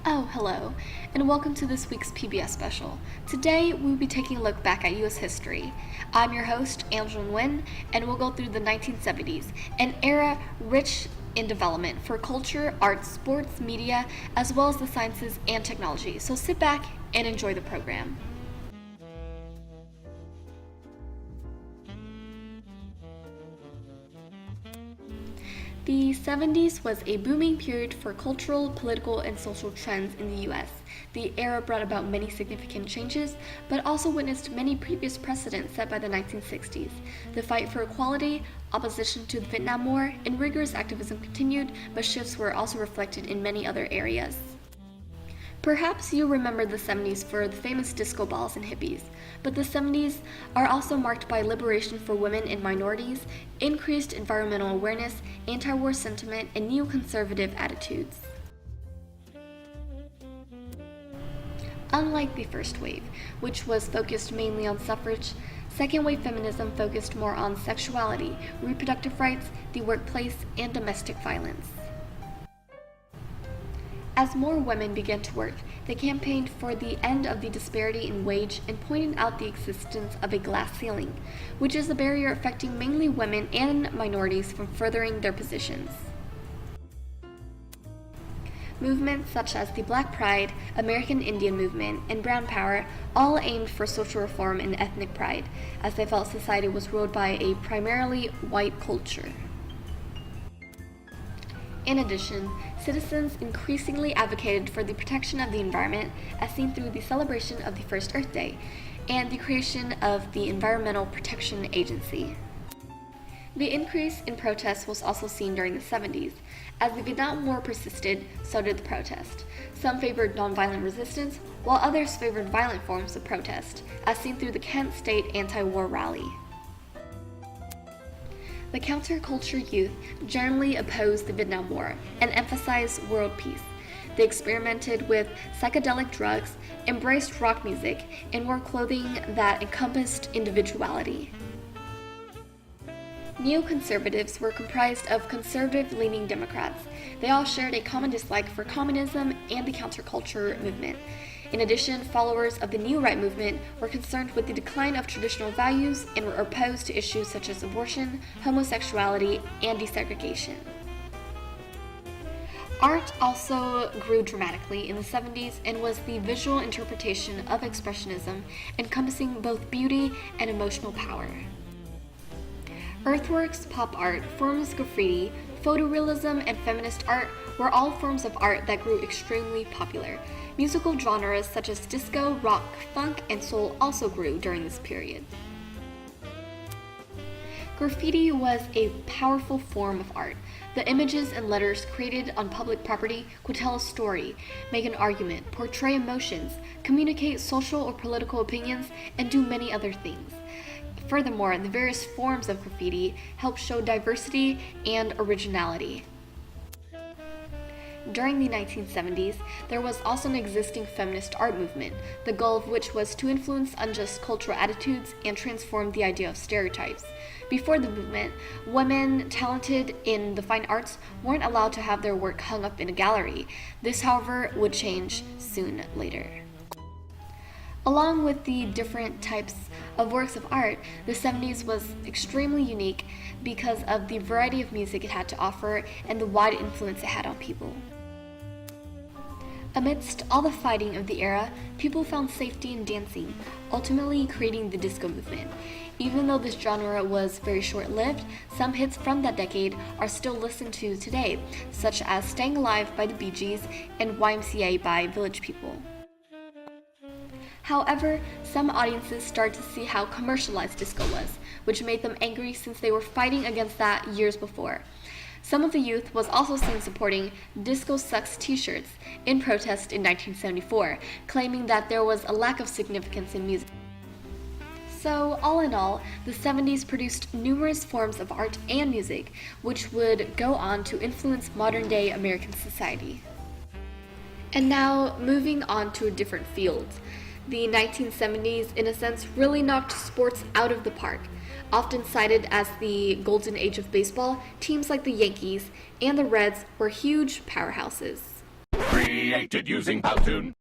Oh, hello, and welcome to this week's PBS special. Today, we'll be taking a look back at U.S. history. I'm your host, Angela Nguyen, and we'll go through the 1970s, an era rich in development for culture, arts, sports, media, as well as the sciences and technology. So sit back and enjoy the program. The 70s was a booming period for cultural, political, and social trends in the US. The era brought about many significant changes, but also witnessed many previous precedents set by the 1960s. The fight for equality, opposition to the Vietnam War, and rigorous activism continued, but shifts were also reflected in many other areas. Perhaps you remember the 70s for the famous disco balls and hippies, but the 70s are also marked by liberation for women and minorities, increased environmental awareness, anti-war sentiment, and neoconservative attitudes. Unlike the first wave, which was focused mainly on suffrage, second wave feminism focused more on sexuality, reproductive rights, the workplace, and domestic violence. As more women began to work, they campaigned for the end of the disparity in wage and pointed out the existence of a glass ceiling, which is a barrier affecting mainly women and minorities from furthering their positions. Movements such as the Black Pride, American Indian Movement, and Brown Power all aimed for social reform and ethnic pride, as they felt society was ruled by a primarily white culture. In addition, citizens increasingly advocated for the protection of the environment, as seen through the celebration of the first Earth Day and the creation of the Environmental Protection Agency. The increase in protests was also seen during the 70s. As the Vietnam War persisted, so did the protest. Some favored nonviolent resistance, while others favored violent forms of protest, as seen through the Kent State anti-war rally. The counterculture youth generally opposed the Vietnam War and emphasized world peace. They experimented with psychedelic drugs, embraced rock music, and wore clothing that encompassed individuality. Neoconservatives were comprised of conservative-leaning Democrats. They all shared a common dislike for communism and the counterculture movement. In addition, followers of the New Right movement were concerned with the decline of traditional values and were opposed to issues such as abortion, homosexuality, and desegregation. Art also grew dramatically in the 70s and was the visual interpretation of Expressionism, encompassing both beauty and emotional power. Earthworks, pop art, formless graffiti, photorealism, and feminist art were all forms of art that grew extremely popular. Musical genres such as disco, rock, funk, and soul also grew during this period. Graffiti was a powerful form of art. The images and letters created on public property could tell a story, make an argument, portray emotions, communicate social or political opinions, and do many other things. Furthermore, the various forms of graffiti help show diversity and originality. During the 1970s, there was also an existing feminist art movement, the goal of which was to influence unjust cultural attitudes and transform the idea of stereotypes. Before the movement, women talented in the fine arts weren't allowed to have their work hung up in a gallery. This, however, would change soon later. Along with the different types of works of art, the 70s was extremely unique because of the variety of music it had to offer and the wide influence it had on people. Amidst all the fighting of the era, people found safety in dancing, ultimately creating the disco movement. Even though this genre was very short-lived, some hits from that decade are still listened to today, such as Staying Alive by the Bee Gees and YMCA by Village People. However, some audiences started to see how commercialized disco was, which made them angry since they were fighting against that years before. Some of the youth was also seen supporting Disco Sucks t-shirts in protest in 1974, claiming that there was a lack of significance in music. So, all in all, the 70s produced numerous forms of art and music, which would go on to influence modern-day American society. And now, moving on to a different field. The 1970s, in a sense, really knocked sports out of the park. Often cited as the golden age of baseball, teams like the Yankees and the Reds were huge powerhouses. Free created using Powtoon.